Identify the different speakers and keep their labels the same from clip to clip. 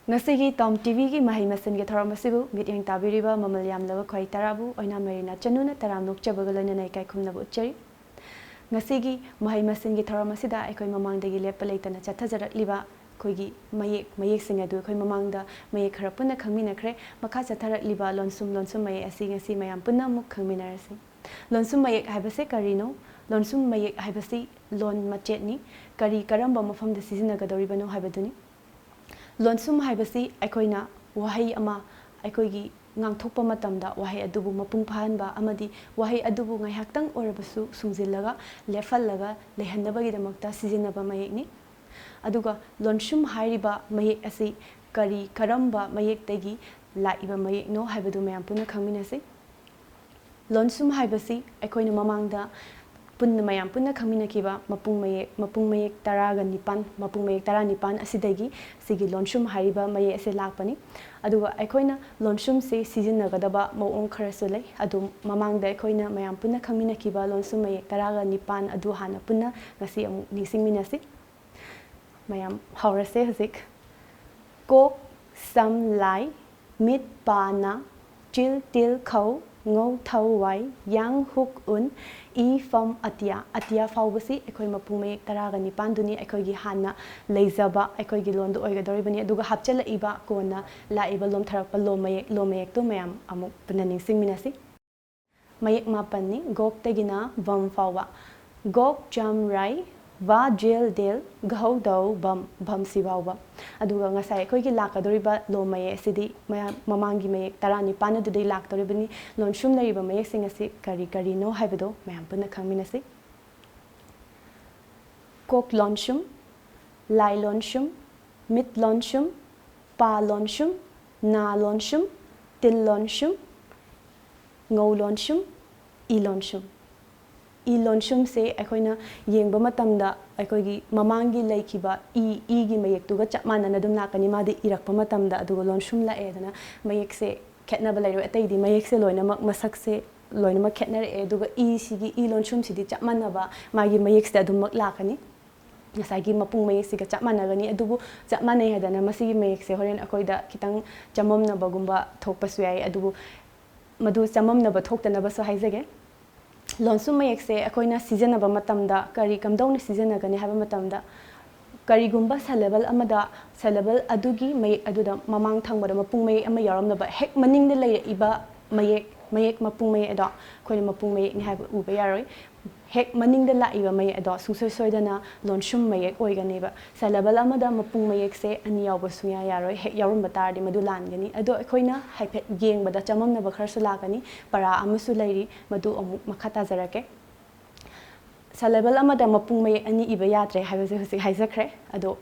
Speaker 1: Ngasigi Tom TV ki mahai masin ke thora masibu mityang tabiriba mamal yamlaba khoi tarabu oina marina chanuna taram nokchabaga loinana ikai khumnabu uchari ngasigi mahai masin ke thora masida ekoi mamangdagi lepa leitana chathajarakliba khoigi mayek singa du khoi mamangda mayek khara punna khangminakhre makha chatharakliba lonsum mayek asi ngasi mayam punna muk khangminarasi lonsum mayek haibase karino lonsum mayek haibasi lon machetni kari karamba mafamda sizinnagadoribano haibaduni lonsum haibasi aikoina wahai ama aikoigi ngangthokpa matamda wahai adubu mapung phanba amadi wahai adubu ngaihaktang orabasu sungzillaga lefallaga lehanabagi damakta sizinaba mayekni aduga lonsum hairiba mayek asi kari karamba mayek tegi laiba mayek no haibadu mayam puna khangminasi lonsum haibasi aikoina mamangda punna mayam punna khamina kiba mapung mayek taraga nipan mapung mayek tara nipan asidagi sigi lonsum hariba mayek ase lakpani aduga aikoina lonsum se sizinnagadaba mawong kharasu lei adu mamangda aikoina mayam punna khamina kiba lonsum mayek taraga nipan adu hana punna ngasi amu nisingminasi mayam haurase hazik kok sam lai mit pana chil til khau ngau thau wai yang huk un I fam atia faubasi ekoi mapung mayek taraga nipan duni ekoi gi hana leizaba ekoi gi londo oigadoribani aduga hapchala iba kona la iba lom tharakpa lo mayek to mayam amuk punaning singminasi mayek mapanni gok tegina vam fauba gok jam rai va jel del gau dau bam sibauba aduga ngasai ekoi gi lakadoriba lo mayek sidi mamangi mayek tarani pana dudai lakdoribani lonsum lariba mayek singasi kari no haibado mayam puna khangminasi kok lonsum lai lonsum mit lonsum pa lonsum na lonsum til lonsum ngau lonsum I lonsum se akoina yengba matamda akoigi mamangi laikiba I gi mayek tuga chapmana na dum lakani madi irakpa matamda aduga lonsum la edana mayek se khetna balai ataidi mayek se loina masak se loina mak khetna e aduga sigi lonsum sidi chapmana ba magi mayek se adum mak lakani ngasagi mapung mayek siga chapmana gani adubu chapmana hedana masigi mayek se horen akoida kitang chamamna bagumba thokpasu yai adubu madu chamamna ba thoktana ba so haizage lonsum mayek se akoina seasonaba matamda kari kamdawna seasonagani haba matamda karigumba salabal amada salabal adugi mayek aduda mamang thangbada mapung mayek ama yaramnaba hek maningda leiba mayek mapung mayek ada koina mapung mayek ni haba uba yaroi hek maningda laiba mayek ada sungsoi soidana lonsum mayek oiganeba salabal amada mapung mayek se ani yawba sunya yaroi hek yarumba tardi madu langani ado akoina haipet yengbada chamamnaba kharsu lakani para amasu lairi madu amuk makhata jarake salabal amada mapung mayek ani iba yadre haibase husik haizakre ado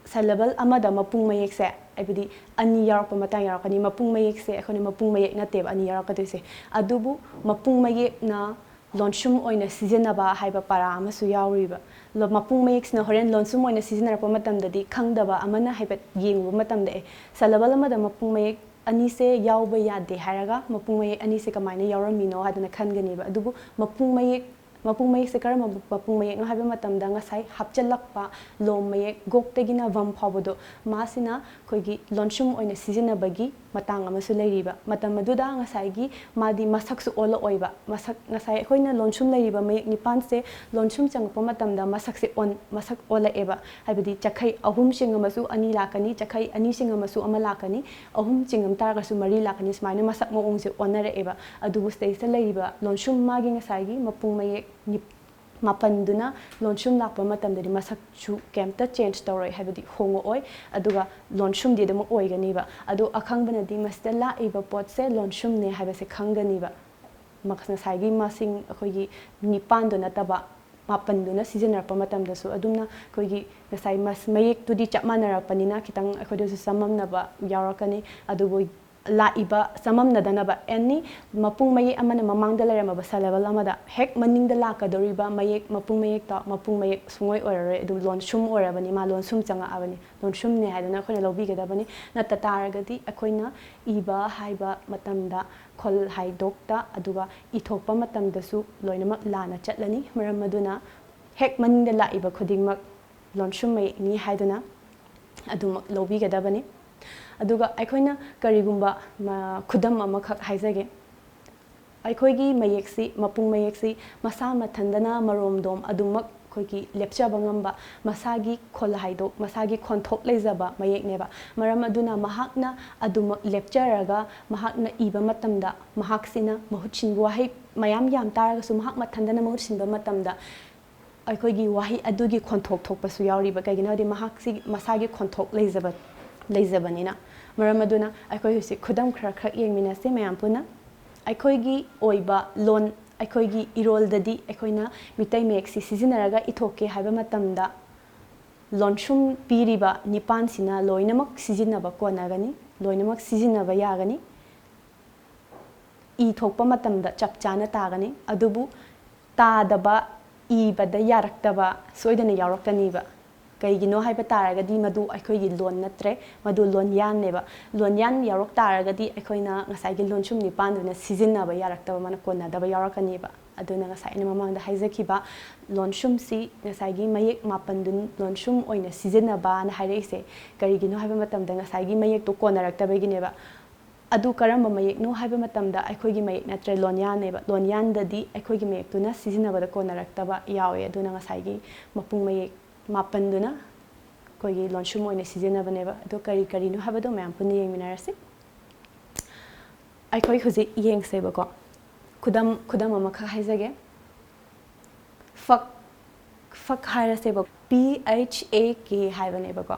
Speaker 1: salabal amada mapung mayek se aibidi ani yarakpa matang yarakani mapung mayek se akhoni mapung mayek nateba ani yarakadise adubu mapung mayek na lonsum oina sizinaba haiba para amasu yauriba lo mapung mayek na horen lonsum oina sizinarpa matamdadi khangdaba amana haibet yengba matamda salabal amada mapung mayek ani se yauba yade haraga mapung mayek ani se kamaina yauramino hadana khanganiba adubu mapung mayek se karama mapung mayek no haiba matamda ngasai hapchalakpa lo mayek goktagina vam phawbodo masina khoigi lonsum oina sizinabagi matang amasu leiriba matam maduda ngasai gi madi masaksu ola oiba masak ngasai khoina lonsum leiriba mayek nipan se lonsum changpa matamda masak ola eba haibadi chakhai ahum singamasu ani lakani chakhai ani singamasu ama lakani ahum chingam targasu mari lakani smaina masak mo ongse onare eba adubu stage se leiriba lonsum magi ngasai gi mapung mayek mapanduna lonsum lakpa matamdadi masak chu kemta change tawroi haibadi hongo oi aduga lonsum di demu oiganiba adu akhangbana di mastela iba potse lonsum ne haibase khanganiba maksna saigi masing akogi nipan do nataba mapanduna season arpa matamdasu adumna akogi ngasai mas mayek tudi chapmanara panina kitang akodosu samamnaba yarakani adugo la iba samam nadanaba any mapung mayek amana mamangda lerama basa level amada hek maningda lakadoriba mayek mapung mayek sungoi orare adu lonsum orabani ma lonsum changa abani lonsum ne hadana khona lobi gadabani natta taragadi akoina iba haiba matamda khol hai dokta aduga ithokpa matamdasu loinamak lana chatlani maram maduna hek maningda la iba khodingmak lonsum mayek ni haidana adu lobi gadabani ꯑꯗꯨꯒ ꯑꯩꯈꯣꯏꯅ ꯀꯔꯤꯒꯨꯝꯕ ꯈꯨꯗꯝ ꯑꯃꯈꯛ ꯍꯥꯏꯖꯒꯦ ꯑꯩꯈꯣꯏꯒꯤ ꯃꯌꯦꯛꯁꯤ ꯃꯄꯨꯡ ꯃꯌꯦꯛꯁꯤ ꯃꯁꯥ ꯃꯊꯟꯗꯅ ꯃꯔꯣꯝꯗꯣꯝ ꯑꯗꯨꯃꯛ ꯑꯩꯈꯣꯏꯒꯤ ꯂꯦꯞꯆꯕ ꯉꯝꯕ ꯃꯁꯥꯒꯤ ꯈꯣꯜꯍꯥꯏꯗꯣꯛ ꯃꯁꯥꯒꯤ ꯈꯣꯟꯊꯣꯛ ꯂꯩꯖꯕ ꯃꯌꯦꯛꯅꯦꯕ ꯃꯔꯝ ꯑꯗꯨꯅ ꯃꯍꯥꯛꯅ ꯑꯗꯨꯃꯛ ꯂꯦꯞꯆꯔꯒ ꯃꯍꯥꯛꯅ ꯏꯕ ꯃꯇꯝꯗ ꯃꯍꯥꯛꯁꯤꯅ ꯃꯍꯨꯠ ꯁꯤꯟꯕ ꯋꯥꯍꯩ ꯃꯌꯥꯝ ꯌꯥꯝ ꯇꯥꯔꯒꯁꯨ ꯃꯍꯥꯛ ꯃꯊꯟꯗꯅ ꯃꯍꯨꯠ ꯁꯤꯟꯕ ꯃꯇꯝꯗ ꯑꯩꯈꯣꯏꯒꯤ ꯋꯥꯍꯩ ꯑꯗꯨꯒꯤ ꯈꯣꯟꯊꯣꯛ ꯊꯣꯛꯄꯁꯨ ꯌꯥꯎꯔꯤꯕ ꯀꯩꯒꯤꯅꯣ ꯍꯥꯏꯗꯤ ꯃꯍꯥꯛꯁꯤ ꯃꯁꯥꯒꯤ ꯈꯣꯟꯊꯣꯛ ꯂꯩꯖꯕꯅꯤ나 ꯃꯔꯝ ꯑꯗꯨꯅ ꯑꯩꯈꯣꯏ ꯍꯧꯖꯤꯛ ꯈꯨꯗꯝ ꯈꯔ ꯌꯦꯡꯃꯤꯟꯅꯁꯤ ꯃꯌꯥꯝ ꯄꯨꯟꯅ ꯑꯩꯈꯣꯏꯒꯤ ꯑꯣꯏꯕ ꯂꯣꯟ ꯑꯩꯈꯣꯏꯒꯤ ꯏꯔꯣꯜꯗꯗꯤ ꯑꯩꯈꯣꯏꯅ ꯃꯤꯇꯩ ꯃꯌꯦꯛꯁꯤ ꯁꯤꯖꯤꯟꯅꯔꯒ ꯏꯊꯣꯛꯀꯦ ꯍꯥꯏꯕ ꯃꯇꯝꯗ ꯂꯣꯟꯁꯨꯝ ꯄꯤꯔꯤꯕ ꯅꯤꯄꯥꯟꯁꯤꯅ ꯂꯣꯏꯅꯃꯛ ꯁꯤꯖꯤꯟꯅꯕ ꯀꯣꯟꯅꯒꯅꯤ ꯂꯣꯏꯅꯃꯛ ꯁꯤꯖꯤꯟꯅꯕ ꯌꯥꯒꯅꯤ ꯏꯊꯣꯛꯄ ꯃꯇꯝꯗ ꯆꯞ ꯆꯥꯅ ꯇꯥꯒꯅꯤ ꯑꯗꯨꯕꯨ ꯇꯥꯗꯕ ꯏꯕꯗ ꯌꯥꯔꯛꯇꯕ ꯁꯣꯏꯗꯅ ꯌꯥꯎꯔꯛꯀꯅꯤꯕ ꯀꯩꯒꯤꯅꯣ ꯍꯥꯏꯕ ꯇꯥꯔꯒꯗꯤ ꯃꯗꯨ ꯑꯩꯈꯣꯏꯒꯤ ꯂꯣꯟ ꯅꯠꯇ꯭ꯔꯦ ꯃꯗꯨ ꯂꯣꯟꯌꯥꯟꯅꯦꯕ ꯂꯣꯟꯌꯥꯟ ꯌꯥꯎꯔꯛ ꯇꯥꯔꯒꯗꯤ ꯑꯩꯈꯣꯏꯅ ꯉꯁꯥꯏꯒꯤ ꯂꯣꯟꯁꯨꯝ ꯅꯤꯄꯥꯟꯗꯨꯅ ꯁꯤꯖꯤꯟꯅꯕ ꯌꯥꯔꯛꯇꯕ ꯃꯥꯅ ꯀꯣꯟꯅꯗꯕ ꯌꯥꯎꯔꯛꯀꯅꯤꯕ ꯑꯗꯨꯅ ꯉꯁꯥꯏ ꯑꯩꯅ ꯃꯃꯥꯡꯗ ꯍꯥꯏꯖꯈꯤꯕ ꯂꯣꯟꯁꯨꯝꯁꯤ ꯉꯁꯥꯏꯒꯤ ꯃꯌꯦꯛ ꯃꯥꯄꯟꯗꯨ ꯂꯣꯟꯁꯨꯝ ꯑꯣꯏꯅ ꯁꯤꯖꯤꯟꯅꯕꯅ ꯍꯥꯏꯔꯛꯏꯁꯦ ꯀꯔꯤꯒꯤꯅꯣ ꯍꯥꯏꯕ ꯃꯇꯝꯗ ꯉꯁꯥꯏꯒꯤ ꯃꯌꯦꯛꯇꯣ ꯀꯣꯟꯅꯔꯛꯇꯕꯒꯤꯅꯦꯕ ꯑꯗꯨ ꯀꯔꯝꯕ ꯃꯌꯦꯛꯅꯣ ꯍꯥꯏꯕ ꯃꯇꯝꯗ ꯑꯩꯈꯣꯏꯒꯤ ꯃꯌꯦꯛ ꯅꯠꯇ꯭ꯔꯦ ꯂꯣꯟꯌꯥꯟꯅꯦꯕ ꯂꯣꯟꯌꯥꯟꯗꯗꯤ ꯑꯩꯈꯣꯏꯒꯤ ꯃꯌꯦꯛꯇꯨꯅ ꯁꯤꯖꯤꯟꯅꯕꯗ ꯀꯣꯟꯅꯔꯛꯇꯕ ꯌꯥꯎꯋꯦ ꯑꯗꯨꯅ ꯉꯁꯥꯏꯒꯤ ꯃꯄꯨꯡ ꯃꯌꯦꯛ ꯃꯥꯄꯟꯗꯨꯅ ꯑꯩꯈꯣꯏꯒꯤ ꯂꯣꯟꯁꯨꯝ ꯑꯣꯏꯅ ꯁꯤꯖꯤꯟꯅꯕꯅꯦꯕ ꯑꯗꯣ ꯀꯔꯤꯅꯣ ꯍꯥꯏꯕꯗꯣ ꯃꯌꯥꯝ ꯄꯨꯟꯅ ꯌꯦꯡꯃꯤꯟꯅꯔꯁꯤ ꯑꯩꯈꯣꯏ ꯍꯧꯖꯤꯛ ꯌꯦꯡꯁꯦꯕꯀꯣ ꯈꯨꯗꯝ ꯑꯃꯈꯛ ꯍꯥꯏꯖꯒꯦ ꯐꯛ ꯍꯥꯏꯔꯁꯦꯕ PHAK ꯍꯥꯏꯕꯅꯦꯕꯀꯣ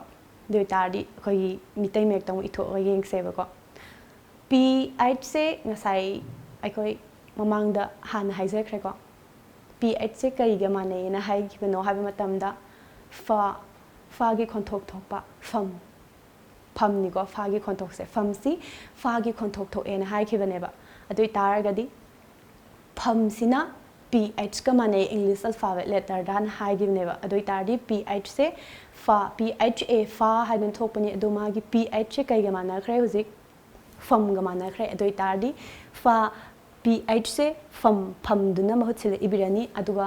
Speaker 1: ꯑꯗꯨ ꯑꯣꯏꯇꯥꯔꯗꯤ ꯑꯩꯈꯣꯏꯒꯤ ꯃꯤꯇꯩ ꯃꯌꯦꯛꯇ ꯑꯃꯨꯛ ꯏꯊꯣꯛꯑꯒ ꯌꯦꯡꯁꯦꯕꯀꯣ PHꯁꯦ ꯉꯁꯥꯏ ꯑꯩꯈꯣꯏ ꯃꯃꯥꯡꯗ ꯍꯥꯟꯅ ꯍꯥꯏꯖꯈ꯭ꯔꯦꯀꯣ PHꯁꯦ ꯀꯔꯤꯒ ꯃꯥꯟꯅꯩꯅ ꯍꯥꯏꯈꯤꯕꯅꯣ ꯍꯥꯏꯕ ꯃꯇꯝꯗ ꯐꯥꯒꯤ ꯈꯣꯟꯊꯣꯛ ꯊꯣꯛꯄ ꯐꯝꯅꯤꯀꯣ ꯐꯥꯒꯤ ꯈꯣꯟꯊꯣꯛꯁꯦ ꯐꯝꯁꯤ ꯐꯥꯒꯤ ꯈꯣꯟꯊꯣꯛ ꯊꯣꯛꯑꯦꯅ ꯍꯥꯏꯈꯤꯕꯅꯦꯕ ꯑꯗꯨ ꯑꯣꯏꯇꯥꯔꯒꯗꯤ ꯐꯝꯁꯤꯅ PHꯀ ꯃꯥꯟꯅꯩ ꯏꯪꯂꯤꯁ ꯑꯜꯐꯥꯕꯦꯠ ꯂꯦꯇꯔꯗꯅ ꯍꯥꯏꯈꯤꯕꯅꯦꯕ ꯑꯗꯨ ꯑꯣꯏꯇꯥꯔꯗꯤ PHꯁꯦ PHA ꯐꯥ ꯍꯥꯏꯗꯅ ꯊꯣꯛꯄꯅꯤ ꯑꯗꯣ ꯃꯥꯒꯤ PHꯁꯦ ꯀꯩꯒ ꯃꯥꯟꯅꯈ꯭ꯔꯦ ꯍꯧꯖꯤꯛ ꯐꯝꯒ ꯃꯥꯟꯅꯈ꯭ꯔꯦ ꯑꯗꯨ ꯑꯣꯏꯇꯥꯔꯗꯤ PHꯁꯦ ꯐꯝꯗꯨꯅ ꯃꯍꯨꯠ ꯁꯤꯜꯂ ꯏꯕꯤꯔꯅꯤ ꯑꯗꯨꯒ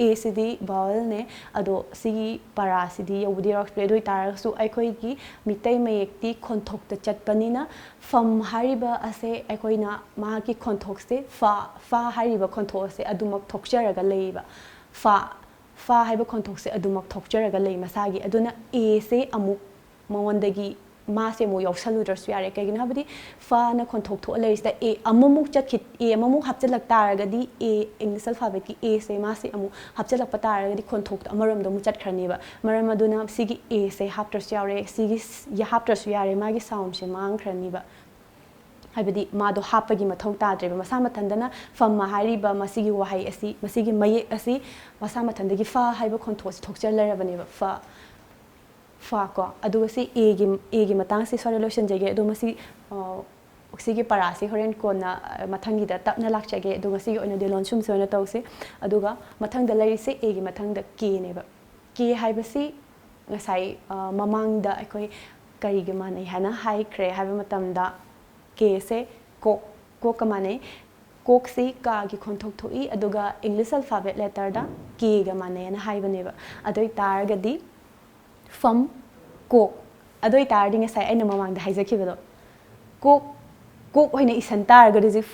Speaker 1: ꯑꯦꯁꯤꯗꯤ ꯚꯥꯋꯦꯜꯅꯦ ꯑꯗꯣ ꯁꯤꯒꯤ ꯄꯔꯥꯁꯤꯗꯤ ꯌꯧꯕꯗꯤ ꯌꯧꯔꯛꯇ꯭ꯔꯦ ꯑꯗꯨ ꯑꯣꯏꯇꯥꯔꯒꯁꯨ ꯑꯩꯈꯣꯏꯒꯤ ꯃꯤꯇꯩ ꯃꯌꯦꯛꯇꯤ ꯈꯣꯟꯊꯣꯛꯇ ꯆꯠꯄꯅꯤꯅ ꯐꯝ ꯍꯥꯏꯔꯤꯕ ꯑꯁꯦ ꯑꯩꯈꯣꯏꯅ ꯃꯥꯒꯤ ꯈꯣꯟꯊꯣꯛꯁꯦ ꯐꯥ ꯍꯥꯏꯔꯤꯕ ꯈꯣꯟꯊꯣꯛ ꯑꯁꯦ ꯑꯗꯨꯃꯛ ꯊꯣꯛꯆꯔꯒ ꯂꯩꯌꯦꯕ ꯐꯥ ꯍꯥꯏꯕ ꯈꯣꯟꯊꯣꯛꯁꯦ ꯑꯗꯨꯃꯛ ꯊꯣꯛꯆꯔꯒ ꯂꯩ ꯃꯁꯥꯒꯤ ꯑꯗꯨꯅ ꯑꯦꯁꯦ ꯑꯃꯨꯛ ꯃꯉꯣꯟꯗꯒꯤ ꯃꯥꯁꯦ ꯑꯃꯨꯛ ꯌꯥꯎꯁꯜꯂꯨꯗ꯭ꯔꯁꯨ ꯌꯥꯔꯦ ꯀꯩꯒꯤꯅꯣ ꯍꯥꯏꯕꯗꯤ ꯐꯥꯅ ꯈꯣꯟꯊꯣꯛ ꯊꯣꯛꯑ ꯂꯩꯔꯤꯁꯤꯗ ꯑꯃꯃꯨꯛ ꯍꯥꯞꯆꯤꯜꯂꯛ ꯇꯥꯔꯒꯗꯤ ꯏꯪꯂꯤꯁ ꯑꯜꯐꯥꯕꯦꯠꯀꯤ ꯑꯦꯁꯦ ꯃꯥꯁꯦ ꯑꯃꯨꯛ ꯍꯥꯞꯆꯤꯜꯂꯛꯄ ꯇꯥꯔꯒꯗꯤ ꯈꯣꯟꯊꯣꯛꯇꯣ ꯑꯃꯔꯣꯝꯗ ꯑꯃꯨꯛ ꯆꯠꯈ꯭ꯔꯅꯦꯕ ꯃꯔꯝ ꯑꯗꯨꯅ ꯁꯤꯒꯤ ꯑꯦꯁꯦ ꯍꯥꯞꯇ꯭ꯔꯁꯨ ꯌꯥꯎꯔꯦ ꯁꯤꯒꯤ ꯍꯥꯞꯇ꯭ꯔꯁꯨ ꯌꯥꯔꯦ ꯃꯥꯒꯤ ꯁꯥꯎꯟꯁꯦ ꯃꯥꯡꯈ꯭ꯔꯅꯤꯕ ꯍꯥꯏꯕꯗꯤ ꯃꯥꯗꯣ ꯍꯥꯞꯄꯒꯤ ꯃꯊꯧ ꯇꯥꯗ꯭ꯔꯦꯕ ꯃꯁꯥ ꯃꯊꯟꯗꯅ ꯐꯝꯃ ꯍꯥꯏꯔꯤꯕ ꯃꯁꯤꯒꯤ ꯋꯥꯍꯩ ꯑꯁꯤ ꯃꯁꯤꯒꯤ ꯃꯌꯦꯛ ꯑꯁꯤ ꯃꯁꯥ ꯃꯊꯟꯗꯒꯤ ꯐ ꯍꯥꯏꯕ ꯈꯣꯟꯊꯣꯛ ꯑꯁꯤ ꯊꯣꯛꯆ ꯂꯩꯔꯕꯅꯦꯕ ꯀꯣ ꯑꯗꯨꯒ ꯁꯤ ꯑꯦꯒꯤ ꯃꯇꯥꯡꯁꯤ ꯁ꯭ꯋꯥꯏꯗ ꯂꯣꯏꯁꯤꯟꯖꯒꯦ ꯑꯗꯣ ꯃꯁꯤ ꯁꯤꯒꯤ ꯄꯔꯥꯁꯤ ꯍꯣꯔꯦꯟ ꯀꯣꯟꯅ ꯃꯊꯪꯒꯤꯗ ꯇꯞꯅ ꯂꯥꯛꯆꯒꯦ ꯑꯗꯣ ꯉꯁꯤꯒꯤ ꯑꯣꯏꯅꯗꯤ ꯂꯣꯟꯁꯨꯝꯁꯦ ꯑꯣꯏꯅ ꯇꯧꯁꯤ ꯑꯗꯨꯒ ꯃꯊꯪꯗ ꯂꯩꯔꯤꯁꯦ ꯑꯦꯒꯤ ꯃꯊꯪꯗ ꯀꯦꯅꯦꯕ ꯀꯦ ꯍꯥꯏꯕꯁꯤ ꯉꯁꯥꯏ ꯃꯃꯥꯡꯗ ꯑꯩꯈꯣꯏ ꯀꯔꯤꯒ ꯃꯥꯟꯅꯩ ꯍꯥꯏꯅ ꯍꯥꯏꯈ꯭ꯔꯦ ꯍꯥꯏꯕ ꯃꯇꯝꯗ ꯀꯦꯁꯦ ꯀꯣꯛꯀ ꯃꯥꯟꯅꯩ ꯀꯣꯛꯁꯤ ꯀꯥꯒꯤ ꯈꯣꯟꯊꯣꯛ ꯊꯣꯛꯏ ꯑꯗꯨꯒ ꯏꯪꯂꯤꯁ ꯑꯜꯐꯥꯕꯦꯠ ꯂꯦꯇꯔꯗ ꯀꯦꯒ ꯃꯥꯟꯅꯩꯅ ꯍꯥꯏꯕꯅꯦꯕ ꯑꯗꯨ ꯑꯣꯏꯇꯥꯔꯒꯗꯤ ꯐꯝ ꯀꯣꯛ ꯑꯗꯨ ꯑꯣꯏꯇꯥꯔꯗꯤ ꯉꯁꯥꯏ ꯑꯩꯅ ꯃꯃꯥꯡꯗ ꯍꯥꯏꯖꯈꯤꯕꯗꯣ ꯀꯣꯛ ꯑꯣꯏꯅ ꯏꯁꯟ ꯇꯥꯔꯒꯗꯤ ꯍꯧꯖꯤꯛ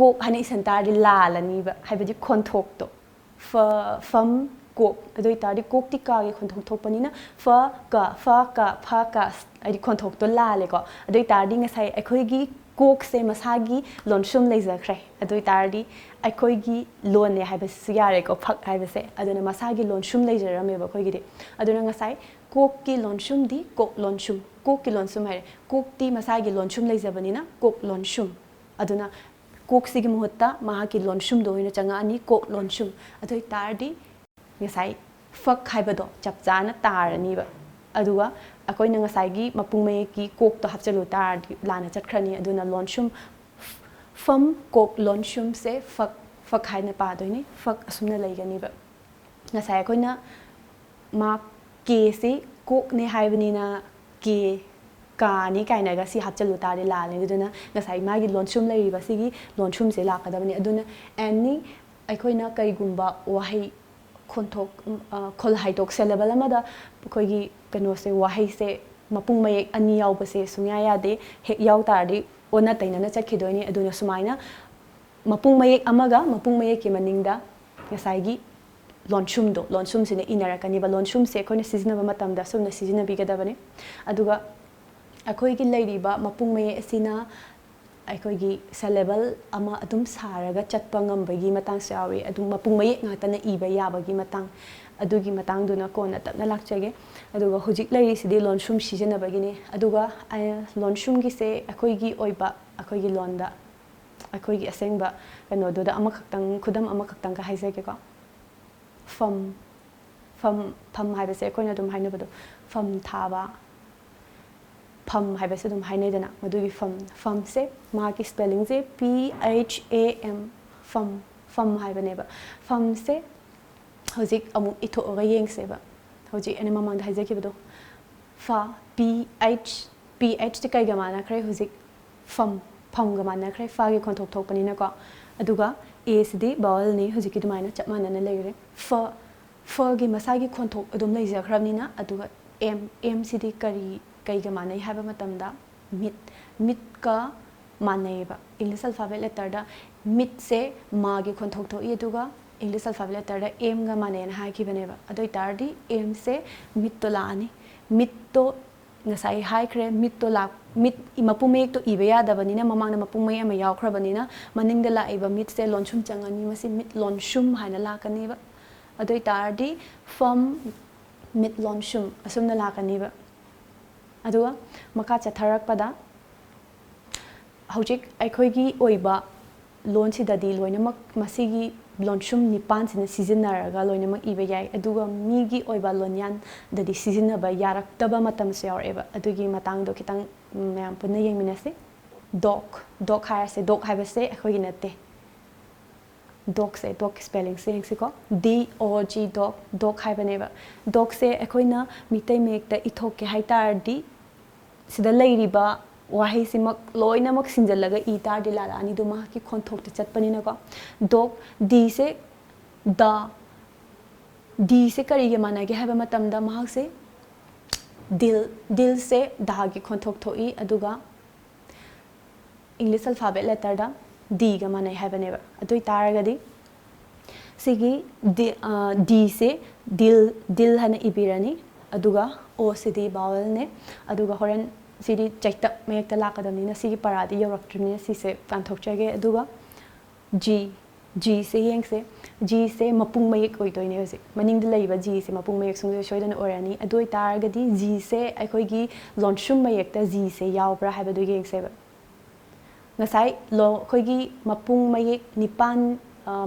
Speaker 1: ꯀꯣꯛ ꯍꯥꯏꯅ ꯏꯁꯟ ꯇꯥꯔꯗꯤ ꯂꯥꯜꯂꯅꯤꯕ ꯍꯥꯏꯕꯗꯤ ꯈꯣꯟꯊꯣꯛꯇꯣ ꯐꯝ ꯀꯣꯛ ꯑꯗꯨ ꯑꯣꯏꯇꯥꯔꯗꯤ ꯀꯣꯛꯇꯤ ꯀꯥꯒꯤ ꯈꯣꯟꯊꯣꯛ ꯊꯣꯛꯄꯅꯤꯅ ꯐ ꯀ ꯍꯥꯏꯗꯤ ꯈꯣꯟꯊꯣꯛꯇꯣ ꯂꯥꯜꯂꯦꯀꯣ ꯑꯗꯨ ꯑꯣꯏꯇꯥꯔꯗꯤ ꯉꯁꯥꯏ ꯑꯩꯈꯣꯏꯒꯤ ꯀꯣꯛꯁꯦ ꯃꯁꯥꯒꯤ ꯂꯣꯟꯁꯨꯝ ꯂꯩꯖꯈ꯭ꯔꯦ ꯑꯗꯨ ꯑꯣꯏꯇꯥꯔꯗꯤ ꯑꯩꯈꯣꯏꯒꯤ ꯂꯣꯟꯅꯦ ꯍꯥꯏꯕꯁꯤꯁꯨ ꯌꯥꯔꯦꯀꯣ ꯐꯛ ꯍꯥꯏꯕꯁꯦ ꯑꯗꯨꯅ ꯃꯁꯥꯒꯤ ꯂꯣꯟꯁꯨꯝ ꯂꯩꯖꯔꯝꯃꯦꯕ ꯑꯩꯈꯣꯏꯒꯤꯗꯤ ꯑꯗꯨꯅ ꯉꯁꯥꯏ ꯀꯣꯛꯀꯤ ꯂꯣꯟꯁꯨꯝꯗꯤ ꯀꯣꯛ ꯂꯣꯟꯁꯨꯝ ꯀꯣꯛꯀꯤ ꯂꯣꯟꯁꯨꯝ ꯍꯥꯏꯔꯦ ꯀꯣꯛꯇꯤ ꯃꯁꯥꯒꯤ ꯂꯣꯟꯁꯨꯝ ꯂꯩꯖꯕꯅꯤꯅ ꯀꯣꯛ ꯂꯣꯟꯁꯨꯝ ꯑꯗꯨꯅ ꯀꯣꯛꯁꯤꯒꯤ ꯃꯍꯨꯠꯇ ꯃꯍꯥꯛꯀꯤ ꯂꯣꯟꯁꯨꯝꯗꯣ ꯑꯣꯏꯅ ꯆꯪꯉꯛꯑꯅꯤ ꯀꯣꯛ ꯂꯣꯟꯁꯨꯝ ꯑꯗꯨ ꯑꯣꯏꯇꯥꯔꯗꯤ ꯉꯁꯥꯏ ꯐꯛ ꯍꯥꯏꯕꯗꯣ ꯆꯞ ꯆꯥꯅ ꯇꯥꯔꯅꯤꯕ ꯑꯗꯨꯒ ꯑꯩꯈꯣꯏꯅ ꯉꯁꯥꯏꯒꯤ ꯃꯄꯨꯡ ꯃꯌꯦꯛꯀꯤ ꯀꯣꯛꯇꯣ ꯍꯥꯞꯆꯤꯜꯂꯨ ꯇꯥꯔꯗꯤ ꯂꯥꯟꯅ ꯆꯠꯈ꯭ꯔꯅꯤ ꯑꯗꯨꯅ ꯂꯣꯟꯁꯨꯝ ꯐꯝ ꯀꯣꯛ ꯂꯣꯟꯁꯨꯝꯁꯦ ꯐꯛ ꯍꯥꯏꯅ ꯄꯥꯗꯣꯏꯅꯤ ꯐꯛ ꯑꯁꯨꯝꯅ ꯂꯩꯒꯅꯤꯕ ꯉꯁꯥꯏ ꯑꯩꯈꯣꯏꯅ ꯀꯦꯁꯤ ꯀꯣꯛꯅꯦ ꯍꯥꯏꯕꯅꯤꯅ ꯀꯥꯅꯤ ꯀꯥꯏꯅꯒ ꯁꯤ ꯍꯥꯞꯆꯤꯜꯂꯨ ꯇꯥꯔꯗꯤ ꯂꯥꯜꯂꯦ ꯑꯗꯨꯅ ꯉꯁꯥꯏ ꯃꯥꯒꯤ ꯂꯣꯟꯁꯨꯝ ꯂꯩꯔꯤꯕ ꯁꯤꯒꯤ ꯂꯣꯟꯁꯨꯝꯁꯦ ꯂꯥꯛꯀꯗꯕꯅꯤ ꯑꯗꯨꯅ ꯑꯦꯅꯤ ꯑꯩꯈꯣꯏꯅ ꯀꯔꯤꯒꯨꯝꯕ ꯋꯥꯍꯩ ꯈꯣꯜꯍꯥꯏꯗꯣꯛ ꯁꯦꯂꯦꯕꯜ ꯑꯃꯗ ꯑꯩꯈꯣꯏꯒꯤ ꯀꯩꯅꯣꯁꯦ ꯋꯥꯍꯩꯁꯦ ꯃꯄꯨꯡ ꯃꯌꯦꯛ ꯑꯅꯤ ꯌꯥꯎꯕꯁꯦ ꯁꯨꯡꯌꯥ ꯌꯥꯗꯦ ꯍꯦꯛ ꯌꯥꯎ ꯇꯥꯔꯗꯤ ꯑꯣꯟꯅ ꯇꯩꯅꯅ ꯆꯠꯈꯤꯗꯣꯏꯅꯤ ꯑꯗꯨꯅ ꯁꯨꯃꯥꯏꯅ ꯃꯄꯨꯡ ꯃꯌꯦꯛ ꯑꯃꯒ ꯃꯄꯨꯡ ꯃꯌꯦꯛꯀꯤ ꯃꯅꯤꯡꯗ ꯉꯁꯥꯏꯒꯤ ꯂꯣꯟꯁꯨꯝꯁꯤꯅ ꯏꯅꯔꯛꯀꯅꯤꯕ ꯂꯣꯟꯁꯨꯝꯁꯦ ꯑꯩꯈꯣꯏꯅ ꯁꯤꯖꯤꯟꯅꯕ ꯃꯇꯝꯗ ꯁꯨꯝꯅ ꯁꯤꯖꯤꯟꯅꯕꯤꯒꯗꯕꯅꯤ ꯑꯗꯨꯒ ꯑꯩꯈꯣꯏꯒꯤ ꯂꯩꯔꯤꯕ ꯃꯄꯨꯡ ꯃꯌꯦꯛ ꯑꯁꯤꯅ ꯑꯩꯈꯣꯏꯒꯤ ꯁꯦꯂꯦꯕꯜ ꯑꯃ ꯑꯗꯨꯝ ꯁꯥꯔꯒ ꯆꯠꯄ ꯉꯝꯕꯒꯤ ꯃꯇꯥꯡꯁꯨ ꯌꯥꯎꯏ ꯑꯗꯨꯝ ꯃꯄꯨꯡ ꯃꯌꯦꯛ ꯉꯥꯛꯇꯅ ꯏꯕ ꯌꯥꯕꯒꯤ ꯃꯇꯥꯡ ꯑꯗꯨꯒꯤ ꯃꯇꯥꯡꯗꯨꯅ ꯀꯣꯟꯅ ꯇꯞꯅ ꯂꯥꯛꯆꯒꯦ ꯑꯗꯨꯒ ꯍꯧꯖꯤꯛ ꯂꯩꯔꯤꯁꯤꯗꯤ ꯂꯣꯟꯁꯨꯝ ꯁꯤꯖꯤꯟꯅꯕꯒꯤꯅꯤ ꯑꯗꯨꯒ ꯂꯣꯟꯁꯨꯝꯒꯤꯁꯦ ꯑꯩꯈꯣꯏꯒꯤ ꯑꯣꯏꯕ ꯑꯩꯈꯣꯏꯒꯤ ꯂꯣꯟꯗ ꯑꯩꯈꯣꯏꯒꯤ ꯑꯁꯦꯡꯕ ꯀꯩꯅꯣꯗꯨꯗ ꯑꯃꯈꯛꯇꯪ ꯈꯨꯗꯝ ꯑꯃꯈꯛꯇꯪꯒ ꯍꯥꯏꯖꯒꯦꯀꯣ ꯐꯝ ꯍꯥꯏꯕꯁꯦ ꯑꯩꯈꯣꯏꯅ ꯑꯗꯨꯝ ꯍꯥꯏꯅꯕꯗꯣ ꯐꯝ ꯊꯥꯕ ꯐꯝ ꯍꯥꯏꯕꯁꯦ ꯑꯗꯨꯝ ꯍꯥꯏꯅꯩꯗꯅ ꯃꯗꯨꯒꯤ ꯐꯝꯁꯦ ꯃꯥꯒꯤ ꯁ꯭ꯄꯦꯂꯤꯡꯁꯦ PHAM ꯐꯝ ꯍꯥꯏꯕꯅꯦꯕ ꯐꯝꯁꯦ ꯍꯧꯖꯤꯛ ꯑꯃꯨꯛ ꯏꯊꯣꯛꯑꯒ ꯌꯦꯡꯁꯦꯕ ꯍꯧꯖꯤꯛ ꯑꯩꯅ ꯃꯃꯥꯡꯗ ꯍꯥꯏꯖꯈꯤꯕꯗꯣ PHꯁꯦ ꯀꯩꯒ ꯃꯥꯟꯅꯈ꯭ꯔꯦ ꯍꯧꯖꯤꯛ ꯐꯝꯒ ꯃꯥꯟꯅꯈ꯭ꯔꯦ ꯐꯥꯒꯤ ꯈꯣꯟꯊꯣꯛ ꯊꯣꯛꯄꯅꯤꯅꯀꯣ ꯑꯗꯨꯒ ꯑꯦꯁꯤꯗꯤ ꯕꯥꯋꯜꯅꯤ ꯍꯧꯖꯤꯛꯀꯤ ꯑꯗꯨꯃꯥꯏꯅ ꯆꯞ ꯃꯥꯟꯅꯅ ꯂꯩꯔꯦ ꯐꯒꯤ ꯃꯁꯥꯒꯤ ꯈꯣꯟꯊꯣꯛ ꯑꯗꯨꯝ ꯂꯩꯖꯈ꯭ꯔꯕꯅꯤꯅ ꯑꯗꯨꯒ ꯑꯦꯝꯁꯤꯗꯤ ꯀꯩꯒ ꯃꯥꯟꯅꯩ ꯍꯥꯏꯕ ꯃꯇꯝꯗ ꯃꯤꯠꯀ ꯃꯥꯟꯅꯩꯌꯦꯕ ꯏꯪꯂꯤꯁ ꯑꯜꯐꯥꯕꯦꯠ ꯂꯦꯇꯔꯗ ꯃꯤꯠꯁꯦ ꯃꯥꯒꯤ ꯈꯣꯟꯊꯣꯛ ꯊꯣꯛꯏ ꯑꯗꯨꯒ ꯏꯪꯂꯤꯁ ꯑꯜꯐꯥꯕꯦꯠ ꯂꯦꯇꯔꯗ ꯑꯦꯝꯒ ꯃꯥꯟꯅꯩꯅ ꯍꯥꯏꯈꯤꯕꯅꯦꯕ ꯑꯗꯨ ꯑꯣꯏꯇꯥꯔꯗꯤ ꯑꯦꯝꯁꯦ ꯃꯤꯠꯇꯣ ꯂꯥꯛꯑꯅꯤ ꯃꯤꯠꯇꯣ ꯉꯁꯥꯏ ꯍꯥꯏꯈ꯭ꯔꯦ ꯃꯤꯠ ꯃꯄꯨꯡ ꯃꯌꯦꯛꯇꯣ ꯏꯕ ꯌꯥꯗꯕꯅꯤꯅ ꯃꯃꯥꯡꯗ ꯃꯄꯨꯡ ꯃꯌꯦꯛ ꯑꯃ ꯌꯥꯎꯈ꯭ꯔꯕꯅꯤꯅ ꯃꯅꯤꯡꯗ ꯂꯥꯛꯏꯕ ꯃꯤꯠꯁꯦ ꯂꯣꯟꯁꯨꯝ ꯆꯪꯉꯅꯤ ꯃꯁꯤ ꯃꯤꯠ ꯂꯣꯟꯁꯨꯝ ꯍꯥꯏꯅ ꯂꯥꯛꯀꯅꯤꯕ ꯑꯗꯨ ꯑꯣꯏꯇꯥꯔꯗꯤ ꯐꯝ ꯃꯤꯠ ꯂꯣꯟꯁꯨꯝ ꯑꯁꯨꯝꯅ ꯂꯥꯛꯀꯅꯤꯕ ꯑꯗꯨꯒ ꯃꯈꯥ ꯆꯠꯊꯔꯛꯄꯗ ꯍꯧꯖꯤꯛ ꯑꯩꯈꯣꯏꯒꯤ ꯑꯣꯏꯕ ꯂꯣꯟꯁꯤꯗꯗꯤ ꯂꯣꯏꯅꯃꯛ ꯃꯁꯤꯒꯤ ꯂꯣꯟꯁꯨꯝ ꯅꯤꯄꯥꯟꯁꯤꯅ ꯁꯤꯖꯤꯟꯅꯔꯒ ꯂꯣꯏꯅꯃꯛ ꯏꯕ ꯌꯥꯏ ꯑꯗꯨꯒ ꯃꯤꯒꯤ ꯑꯣꯏꯕ ꯂꯣꯟꯌꯥꯟꯗꯗꯤ ꯁꯤꯖꯤꯟꯅꯕ ꯌꯥꯔꯛꯇꯕ ꯃꯇꯝꯁꯨ ꯌꯥꯎꯔꯛꯑꯦꯕ ꯑꯗꯨꯒꯤ ꯃꯇꯥꯡꯗꯣ ꯈꯤꯇꯪ ꯃꯌꯥꯝ ꯄꯨꯟꯅ ꯌꯦꯡꯃꯤꯟꯅꯁꯤ ꯗꯣꯛ ꯍꯥꯏꯔꯁꯦ ꯗꯣꯛ ꯍꯥꯏꯕꯁꯦ ꯑꯩꯈꯣꯏꯒꯤ ꯅꯠꯇꯦ ꯗꯣꯛꯁꯦ ꯗꯣꯛꯀꯤ ꯁ꯭ꯄꯦꯂꯤꯡꯁꯦ ꯌꯦꯡꯁꯤꯀꯣ DOG ꯗꯣꯛ ꯍꯥꯏꯕꯅꯦꯕ ꯗꯣꯛꯁꯦ ꯑꯩꯈꯣꯏꯅ ꯃꯤꯇꯩ ꯃꯌꯦꯛꯇ ꯏꯊꯣꯛꯀꯦ ꯍꯥꯏ ꯇꯥꯔꯗꯤ ꯁꯤꯗ ꯂꯩꯔꯤꯕ ꯋꯥꯍꯩꯁꯤꯃꯛ ꯂꯣꯏꯅꯃꯛ ꯁꯤꯟꯖꯜꯂꯒ ꯏ ꯇꯥꯔꯗꯤ ꯂꯥꯜꯂꯛꯑꯅꯤ ꯑꯗꯨ ꯃꯍꯥꯛꯀꯤ ꯈꯣꯟꯊꯣꯛꯇ ꯆꯠꯄꯅꯤꯅꯀꯣ ꯗꯣꯛ ꯗꯤꯁꯦ ꯗꯤꯁꯦ ꯀꯔꯤꯒ ꯃꯥꯟꯅꯒꯦ ꯍꯥꯏꯕ ꯃꯇꯝꯗ ꯃꯍꯥꯛꯁꯦ ꯗꯤꯜꯁꯦ ꯗꯥꯒꯤ ꯈꯣꯟꯊꯣꯛ ꯊꯣꯛꯏ ꯑꯗꯨꯒ ꯏꯪꯂꯤꯁ ꯑꯜꯐꯥꯕꯦꯠ ꯂꯦꯇꯔꯗ ꯗꯤꯒ ꯃꯥꯟꯅꯩ ꯍꯥꯏꯕꯅꯦꯕ ꯑꯗꯨ ꯑꯣꯏꯇꯥꯔꯒꯗꯤ ꯁꯤꯒꯤ ꯗꯤꯁꯦ ꯗꯤꯜ ꯍꯥꯏꯅ ꯏꯕꯤꯔꯅꯤ ꯑꯗꯨꯒ ꯑꯣꯁꯤꯗꯤ ꯕꯥꯋꯜꯅꯦ ꯑꯗꯨꯒ ꯍꯣꯔꯦꯟ ꯁꯤꯗꯤ ꯆꯩꯇꯞ ꯃꯌꯦꯛꯇ ꯂꯥꯛꯀꯗꯕꯅꯤ나 ꯁꯤꯒꯤ ꯄꯔꯥꯗꯤ ꯌꯧꯔꯛꯇ꯭ꯔꯤꯕꯅꯤꯅ ꯁꯤꯁꯦ ꯀꯥꯟꯊꯣꯛꯆꯒꯦ ꯑꯗꯨꯒ ꯖꯤꯁꯦ ꯌꯦꯡꯁꯦ ꯖꯤꯁꯦ ꯃꯄꯨꯡ ꯃꯌꯦꯛ ꯑꯣꯏꯗꯣꯏꯅꯦ ꯍꯧꯖꯤꯛ ꯃꯅꯤꯡꯗ ꯂꯩꯕ ꯖꯤꯁꯦ ꯃꯄꯨꯡ ꯃꯌꯦꯛ ꯁꯣꯏꯗꯅ ꯑꯣꯏꯔꯅꯤ ꯑꯗꯨ ꯑꯣꯏꯇꯥꯔꯒꯗꯤ ꯖꯤꯁꯦ ꯑꯩꯈꯣꯏꯒꯤ ꯂꯣꯟꯁꯨꯝ ꯃꯌꯦꯛꯇ ꯖꯤꯁꯦ ꯌꯥꯎꯕ꯭ꯔꯥ ꯍꯥꯏꯕꯗꯨ ꯌꯦꯡꯁꯦꯕ ꯉꯁꯥꯏ ꯑꯩꯈꯣꯏꯒꯤ ꯃꯄꯨꯡ ꯃꯌꯦꯛ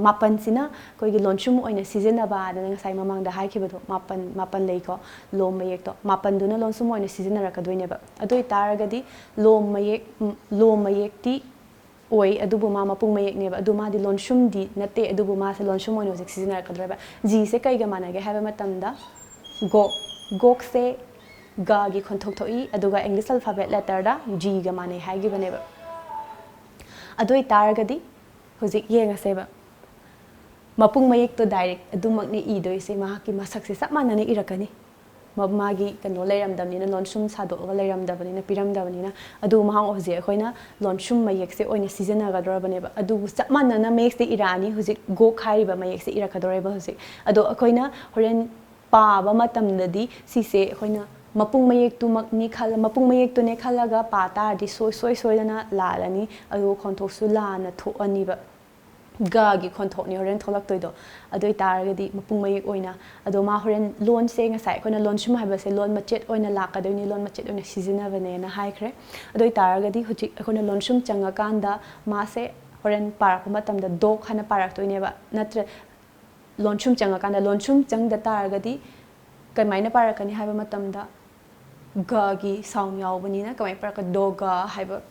Speaker 1: ꯃꯥꯄꯟꯁꯤꯅ ꯑꯩꯈꯣꯏꯒꯤ ꯂꯣꯟꯁꯨꯝ ꯑꯣꯏꯅ ꯁꯤꯖꯤꯟꯅꯕ ꯑꯗꯨꯅ ꯉꯁꯥꯏ ꯃꯃꯥꯡꯗ ꯍꯥꯏꯈꯤꯕꯗꯣ ꯃꯥꯄꯟ ꯂꯩꯀꯣ ꯂꯣꯝ ꯃꯌꯦꯛꯇꯣ ꯃꯥꯄꯟꯗꯨꯅ ꯂꯣꯟꯁꯨꯝ ꯑꯣꯏꯅ ꯁꯤꯖꯤꯟꯅꯔꯛꯀꯗꯣꯏꯅꯦꯕ ꯑꯗꯨ ꯑꯣꯏꯇꯥꯔꯒꯗꯤ ꯂꯣꯝ ꯃꯌꯦꯛꯇꯤ ꯑꯣꯏ ꯑꯗꯨꯕꯨ ꯃꯥ ꯃꯄꯨꯡ ꯃꯌꯦꯛꯅꯦꯕ ꯑꯗꯨ ꯃꯥꯗꯤ ꯂꯣꯟꯁꯨꯝꯗꯤ ꯅꯠꯇꯦ ꯑꯗꯨꯕꯨ ꯃꯥꯁꯦ ꯂꯣꯟꯁꯨꯝ ꯑꯣꯏꯅ ꯍꯧꯖꯤꯛ ꯁꯤꯖꯤꯟꯅꯔꯛꯀꯗꯣꯏꯕ ꯖꯤꯁꯦ ꯀꯩꯒ ꯃꯥꯟꯅꯒꯦ ꯍꯥꯏꯕ ꯃꯇꯝꯗ ꯒꯣꯛꯁꯦ ꯒꯥꯒꯤ ꯈꯣꯟꯊꯣꯛ ꯊꯣꯛꯏ ꯑꯗꯨꯒ ꯏꯪꯂꯤꯁ ꯑꯜꯐꯥꯕꯦꯠ ꯂꯦꯇꯔꯗ ꯖꯤꯒ ꯃꯥꯟꯅꯩ ꯍꯥꯏꯈꯤꯕꯅꯦꯕ ꯑꯗꯨ ꯑꯣꯏꯇꯥꯔꯒꯗꯤ ꯍꯧꯖꯤꯛ ꯌꯦꯡꯉꯁꯦꯕ ꯃꯄꯨꯡ ꯃꯌꯦꯛꯇꯣ ꯗꯥꯏꯔꯦꯛ ꯑꯗꯨꯃꯛꯅꯤ ꯏꯗꯣꯏꯁꯦ ꯃꯍꯥꯛꯀꯤ ꯃꯁꯛꯁꯦ ꯆꯞ ꯃꯥꯟꯅꯅ ꯏꯔꯛꯀꯅꯤ ꯃꯥꯒꯤ ꯀꯩꯅꯣ ꯂꯩꯔꯝꯗꯕꯅꯤꯅ ꯂꯣꯟꯁꯨꯝ ꯁꯥꯗꯣꯛꯑꯒ ꯂꯩꯔꯝꯗꯕꯅꯤꯅ ꯄꯤꯔꯝꯗꯕꯅꯤꯅ ꯑꯗꯨ ꯃꯍꯥꯛ ꯍꯧꯖꯤꯛ ꯑꯩꯈꯣꯏꯅ ꯂꯣꯟꯁꯨꯝ ꯃꯌꯦꯛꯁꯦ ꯑꯣꯏꯅ ꯁꯤꯖꯤꯟꯅꯒꯗꯧꯔꯕꯅꯦꯕ ꯑꯗꯨꯕꯨ ꯆꯞ ꯃꯥꯟꯅꯅ ꯃꯌꯦꯛꯁꯦ ꯏꯔꯛꯑꯅꯤ ꯍꯧꯖꯤꯛ ꯒꯣꯛ ꯍꯥꯏꯔꯤꯕ ꯃꯌꯦꯛꯁꯦ ꯏꯔꯛꯀꯗꯧꯔꯦꯕ ꯍꯧꯖꯤꯛ ꯑꯗꯣ ꯑꯩꯈꯣꯏꯅ ꯍꯣꯔꯦꯟ ꯄꯥꯕ ꯃꯇꯝꯗꯗꯤ ꯁꯤꯁꯦ ꯑꯩꯈꯣꯏꯅ ꯃꯄꯨꯡ ꯃꯌꯦꯛꯇꯨꯅꯦ ꯈꯜꯂꯒ ꯄꯥ ꯇꯥꯔꯗꯤ ꯁꯣꯏꯗꯅ ꯂꯥꯜꯂꯅꯤ ꯑꯗꯨꯒ ꯈꯣꯟꯊꯣꯛꯁꯨ ꯂꯥꯟꯅ ꯊꯣꯛꯑꯅꯤꯕ ꯒꯥꯒꯤ ꯈꯣꯟꯊꯣꯛꯅꯤ ꯍꯣꯔꯦꯟ ꯊꯣꯛꯂꯛꯇꯣꯏꯗꯣ ꯑꯗꯨ ꯑꯣꯏꯇꯥꯔꯒꯗꯤ ꯃꯄꯨꯡ ꯃꯌꯦꯛ ꯑꯣꯏꯅ ꯑꯗꯣ ꯃꯥ ꯍꯣꯔꯦꯟ ꯂꯣꯟꯁꯦ ꯉꯁꯥꯏ ꯑꯩꯈꯣꯏꯅ ꯂꯣꯟꯁꯨꯝ ꯍꯥꯏꯕꯁꯦ ꯂꯣꯟ ꯃꯆꯦꯠ ꯑꯣꯏꯅ ꯂꯥꯛꯀꯗꯣꯏꯅꯤ ꯂꯣꯟ ꯃꯆꯦꯠ ꯑꯣꯏꯅ ꯁꯤꯖꯤꯟꯅꯕꯅꯦꯅ ꯍꯥꯏꯈ꯭ರೆ ꯑꯗꯨ ꯑꯣꯏꯇꯥꯔꯒꯗꯤ ꯍꯧꯖꯤꯛ ꯑꯩꯈꯣꯏꯅ ꯂꯣꯟꯁꯨꯝ ꯆꯪꯉꯀꯥꯟꯗ ꯃꯥꯁꯦ ꯍꯣꯔꯦꯟ ꯄꯥꯔꯛꯄ ꯃꯇꯝꯗ ꯗꯣꯛ ꯍꯥꯏꯅ ꯄꯥꯔꯛꯇꯣꯏꯅꯦꯕ ꯅꯠꯇ꯭ꯔ ꯂꯣꯟꯁꯨꯝ ꯆꯪꯉꯀꯥꯟꯗ ꯂꯣꯟꯁꯨꯝ ꯆꯪꯗ ꯇꯥꯔꯒꯗꯤ ꯀꯃꯥꯏꯅ ꯄꯥꯔꯛꯀꯅꯤ ꯍꯥꯏꯕ ꯃꯇꯝꯗ ꯒꯒꯤ ꯁꯥꯎꯟ ꯌꯥꯎꯕꯅꯤꯅ ꯀꯃꯥꯏꯅ ꯄꯥꯔꯛꯀ ꯗꯣꯒ ꯍꯥꯏꯕ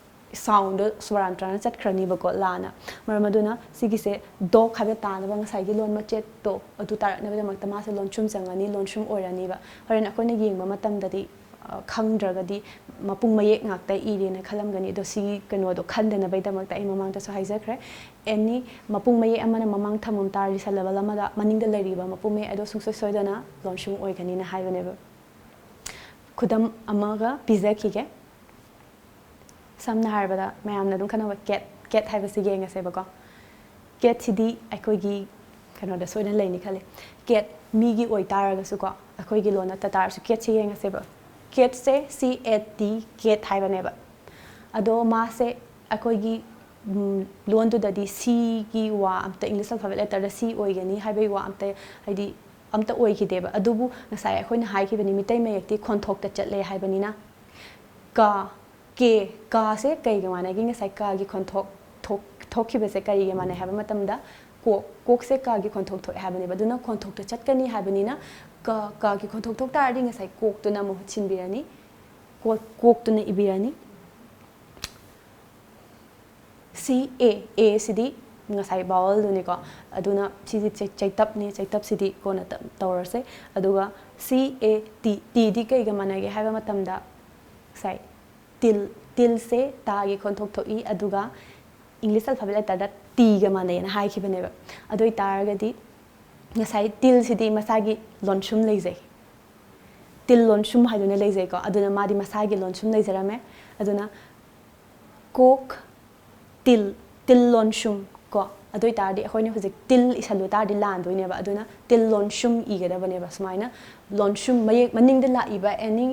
Speaker 1: ꯁꯥꯎꯟꯗꯣ ꯁ꯭ꯋꯥꯔꯥꯟꯇ꯭ꯔꯥꯅ ꯆꯠꯈ꯭ꯔꯅꯤꯕꯀꯣ ꯂꯥꯟꯅ ꯃꯔꯝ ꯑꯗꯨꯅ ꯁꯤꯒꯤꯁꯦ ꯗꯣꯛ ꯍꯥꯏꯕ ꯇꯥꯅꯕ ꯉꯁꯥꯏꯒꯤ ꯂꯣꯟ ꯃꯆꯦꯠꯇꯣ ꯑꯗꯨ ꯇꯥꯔꯛꯅꯕꯒꯤꯗꯃꯛꯇ ꯃꯥꯁꯦ ꯂꯣꯟꯁꯨꯝ ꯆꯪꯉꯅꯤ ꯂꯣꯟꯁꯨꯝ ꯑꯣꯏꯔꯅꯤꯕ ꯍꯣꯔꯦꯟ ꯑꯩꯈꯣꯏꯅ ꯌꯦꯡꯕ ꯃꯇꯝꯗꯗꯤ ꯈꯪꯗ꯭ꯔꯒꯗꯤ ꯃꯄꯨꯡ ꯃꯌꯦꯛ ꯉꯥꯛꯇ ꯏꯔꯦꯅ ꯈꯜꯂꯝꯒꯅꯤ ꯑꯗꯣ ꯁꯤꯒꯤ ꯀꯩꯅꯣꯗꯣ ꯈꯟꯗꯅꯕꯒꯤꯗꯃꯛꯇ ꯑꯩ ꯃꯃꯥꯡꯗꯁꯨ ꯍꯥꯏꯖꯈ꯭ರೆ ꯑꯦꯅꯤ ꯃꯄꯨꯡ ꯃꯌꯦꯛ ꯑꯃꯅ ꯃꯃꯥꯡ ꯊꯝꯃꯝ ꯇꯥꯔꯗꯤ ꯁꯦꯂꯦꯕꯜ ꯑꯃꯗ ꯃꯅꯤꯡꯗ ꯂꯩꯔꯤꯕ ꯃꯄꯨꯡ ꯃꯌꯦꯛ ꯑꯗꯣ ꯁꯨꯡꯁꯣꯏ ꯁꯣꯏꯗꯅ ꯂꯣꯟꯁꯨꯝ ꯑꯣꯏꯒꯅꯤꯅ ꯍꯥꯏꯕꯅꯦꯕ ꯈꯨꯗꯝ ꯑꯃꯒ ꯄꯤꯖꯈꯤꯒꯦ ꯁꯝꯅ ꯍꯥꯏꯔꯕꯗ ꯃꯌꯥꯝꯅ ꯑꯗꯨꯝ ꯈꯟꯅꯕ ꯀꯦꯠ ꯍꯥꯏꯕꯁꯤ ꯌꯦꯡꯉꯁꯦꯕꯀꯣ ꯀꯦꯠꯁꯤꯗꯤ ꯑꯩꯈꯣꯏꯒꯤ ꯀꯩꯅꯣꯗ ꯁꯣꯏꯗꯅ ꯂꯩꯅꯤ ꯈꯜꯂꯤ ꯀꯦꯠ ꯃꯤꯒꯤ ꯑꯣꯏꯇꯥꯔꯒꯁꯨꯀꯣ ꯑꯩꯈꯣꯏꯒꯤ ꯂꯣꯟ ꯅꯠꯇ ꯇꯥꯔꯁꯨ ꯀꯦꯠꯁꯤ ꯌꯦꯡꯉꯁꯦꯕ ꯀꯦꯠꯁꯦ CAT ꯀꯦꯠ ꯍꯥꯏꯕꯅꯦꯕ ꯑꯗꯣ ꯃꯥꯁꯦ ꯑꯩꯈꯣꯏꯒꯤ ꯂꯣꯟꯗꯨꯗꯗꯤ Cꯒꯤ ꯋꯥ ꯑꯝꯇ ꯏꯪꯂꯤꯁ ꯑꯜꯐꯥꯕꯦꯠ ꯂꯦꯇꯔꯗ C ꯑꯣꯏꯒꯅꯤ ꯍꯥꯏꯕꯒꯤ ꯋꯥ ꯑꯝꯇ ꯍꯥꯏꯗꯤ ꯑꯝꯇ ꯑꯣꯏꯈꯤꯗꯦꯕ ꯑꯗꯨꯕꯨ ꯉꯁꯥꯏ ꯑꯩꯈꯣꯏꯅ ꯍꯥꯏꯈꯤꯕꯅꯤ ꯃꯤꯇꯩ ꯃꯌꯦꯛꯇꯤ ꯈꯣꯟꯊꯣꯛꯇ ꯆꯠꯂꯦ ꯍꯥꯏꯕꯅꯤꯅ ꯀꯥꯁꯦ ꯀꯩꯒ ꯃꯥꯟꯅꯒꯦ ꯉꯁꯥꯏ ꯀꯥꯒꯤ ꯈꯣꯟꯊꯣꯛ ꯊꯣꯛꯈꯤꯕꯁꯦ ꯀꯔꯤꯒ ꯃꯥꯟꯅꯩ ꯍꯥꯏꯕ ꯃꯇꯝꯗ ꯀꯣꯛꯁꯦ ꯀꯥꯒꯤ ꯈꯣꯟꯊꯣꯛ ꯊꯣꯛꯑꯦ ꯍꯥꯏꯕꯅꯦꯕ ꯑꯗꯨꯅ ꯈꯣꯟꯊꯣꯛꯇ ꯆꯠꯀꯅꯤ ꯍꯥꯏꯕꯅꯤꯅ ꯀꯥꯒꯤ ꯈꯣꯟꯊꯣꯛ ꯊꯣꯛ ꯇꯥꯔꯗꯤ ꯉꯁꯥꯏ ꯀꯣꯛꯇꯨꯅ ꯃꯍꯨꯠ ꯁꯤꯟꯕꯤꯔꯅꯤ ꯀꯣꯛꯇꯨꯅ ꯏꯕꯤꯔꯅꯤ ꯑꯦꯁꯤꯗꯤ ꯉꯁꯥꯏ ꯕꯥꯋꯜꯗꯨꯅꯤꯀꯣ ꯑꯗꯨꯅ ꯁꯤꯗꯤ ꯆꯩꯇꯞꯅꯤ ꯆꯩꯇꯞꯁꯤꯗꯤ ꯀꯣꯟꯅ ꯇꯧꯔꯁꯦ ꯑꯗꯨꯒ TDꯤ ꯀꯩꯒ ꯃꯥꯟꯅꯒꯦ ꯍꯥꯏꯕ ꯃꯇꯝꯗ ꯉꯁꯥꯏ ꯇꯤꯜꯁꯦ ꯇꯥꯒꯤ ꯈꯣꯟꯊꯣꯛ ꯊꯣꯛꯏ ꯑꯗꯨꯒ ꯏꯪꯂꯤꯁ ꯑꯜꯐꯥꯕꯦꯠ ꯂꯦꯇꯔꯗ Tꯒ ꯃꯥꯟꯅꯩꯅ ꯍꯥꯏꯈꯤꯕꯅꯦꯕ ꯑꯗꯨ ꯑꯣꯏꯇꯥꯔꯒꯗꯤ ꯉꯁꯥꯏ ꯇꯤꯜꯁꯤꯗꯤ ꯃꯁꯥꯒꯤ ꯂꯣꯟꯁꯨꯝ ꯂꯩꯖꯩ ꯇꯤꯜ ꯂꯣꯟꯁꯨꯝ ꯍꯥꯏꯗꯨꯅ ꯂꯩꯖꯩꯀꯣ ꯑꯗꯨꯅ ꯃꯥꯗꯤ ꯃꯁꯥꯒꯤ ꯂꯣꯟꯁꯨꯝ ꯂꯩꯖꯔꯝꯃꯦ ꯑꯗꯨꯅ ꯀꯣꯛ ꯇꯤꯜ ꯂꯣꯟꯁꯨꯝ ꯀꯣ ꯑꯗꯨ ꯑꯣꯏꯇꯥꯔꯗꯤ ꯑꯩꯈꯣꯏꯅ ꯍꯧꯖꯤꯛ ꯇꯤꯜ ꯏꯁꯜꯂꯨ ꯇꯥꯔꯗꯤ ꯂꯥꯟꯗꯣꯏꯅꯦꯕ ꯑꯗꯨꯅ ꯇꯤꯜ ꯂꯣꯟꯁꯨꯝ ꯏꯒꯗꯕꯅꯦꯕ ꯁꯨꯃꯥꯏꯅ ꯂꯣꯟꯁꯨꯝ ꯃꯌꯦꯛ ꯃꯅꯤꯡꯗ ꯂꯥꯛꯏꯕ ꯑꯦꯅꯤ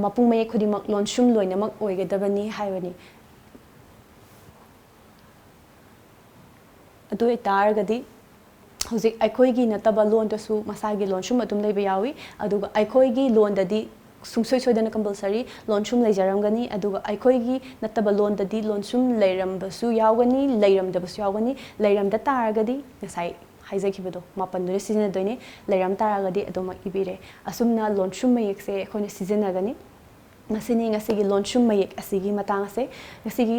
Speaker 1: ꯃꯄꯨꯡ ꯃꯌꯦꯛ ꯈꯨꯗꯤꯡꯃꯛ ꯂꯣꯟꯁꯨꯝ ꯂꯣꯏꯅꯃꯛ ꯑꯣꯏꯒꯗꯕꯅꯤ ꯍꯥꯏꯕꯅꯤ ꯑꯗꯨ ꯑꯣꯏꯇꯥꯔꯒꯗꯤ ꯍꯧꯖꯤꯛ ꯑꯩꯈꯣꯏꯒꯤ ꯅꯠꯇꯕ ꯂꯣꯟꯗꯁꯨ ꯃꯁꯥꯒꯤ ꯂꯣꯟꯁꯨꯝ ꯑꯗꯨꯝ ꯂꯩꯕ ꯌꯥꯎꯏ ꯑꯗꯨꯒ ꯑꯩꯈꯣꯏꯒꯤ ꯂꯣꯟꯗꯗꯤ ꯁꯨꯡꯁꯣꯏ ꯁꯣꯏꯗꯅ ꯀꯝꯄꯜꯁꯔꯤ ꯂꯣꯟꯁꯨꯝ ꯂꯩꯖꯔꯝꯒꯅꯤ ꯑꯗꯨꯒ ꯑꯩꯈꯣꯏꯒꯤ ꯅꯠꯇꯕ ꯂꯣꯟꯗꯗꯤ ꯂꯣꯟꯁꯨꯝ ꯂꯩꯔꯝꯕꯁꯨ ꯌꯥꯎꯒꯅꯤ ꯂꯩꯔꯝꯗꯕꯁꯨ ꯌꯥꯎꯒꯅꯤ ꯂꯩꯔꯝꯗ ꯇꯥꯔꯒꯗꯤꯉꯁꯥꯏ ꯍꯥꯏꯖꯈꯤꯕꯗꯣ ꯃꯥꯄꯟꯗꯨꯅ ꯁꯤꯖꯤꯟꯅꯗꯣꯏꯅꯤ ꯂꯩꯔꯝ ꯇꯥꯔꯒꯗꯤ ꯑꯗꯨꯃꯛ ꯏꯕꯤꯔꯦ ꯑꯁꯨꯝꯅ ꯂꯣꯟꯁꯨꯝ ꯃꯌꯦꯛꯁꯦ ꯑꯩꯈꯣꯏꯅ ꯁꯤꯖꯤꯟꯅꯒꯅꯤ ꯃꯁꯤꯅꯤ ꯉꯁꯤꯒꯤ ꯂꯣꯟꯁꯨꯝ ꯃꯌꯦꯛ ꯑꯁꯤꯒꯤ ꯃꯇꯥꯡ ꯑꯁꯦ ꯉꯁꯤꯒꯤ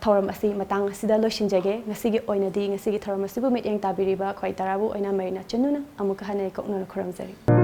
Speaker 1: ꯊꯧꯔꯝ ꯑꯁꯤ ꯃꯇꯥꯡ ꯑꯁꯤꯗ ꯂꯣꯏꯁꯤꯟꯖꯒꯦ ꯉꯁꯤꯒꯤ ꯑꯣꯏꯅꯗꯤ ꯉꯁꯤꯒꯤ ꯊꯧꯔꯝ ꯑꯁꯤꯕꯨ ꯃꯤꯠꯌꯦꯡ ꯇꯥꯕꯤꯔꯤꯕ ꯈ꯭ꯋꯥꯏ ꯇꯔꯥꯕꯨ ꯑꯣꯏꯅ ꯃꯔꯤꯅ ꯆꯅꯨꯅ ꯑꯃꯨꯛꯀ ꯍꯟꯅ ꯏꯀꯣꯛꯅꯅ ꯈꯨꯔꯨꯝꯖꯔꯤ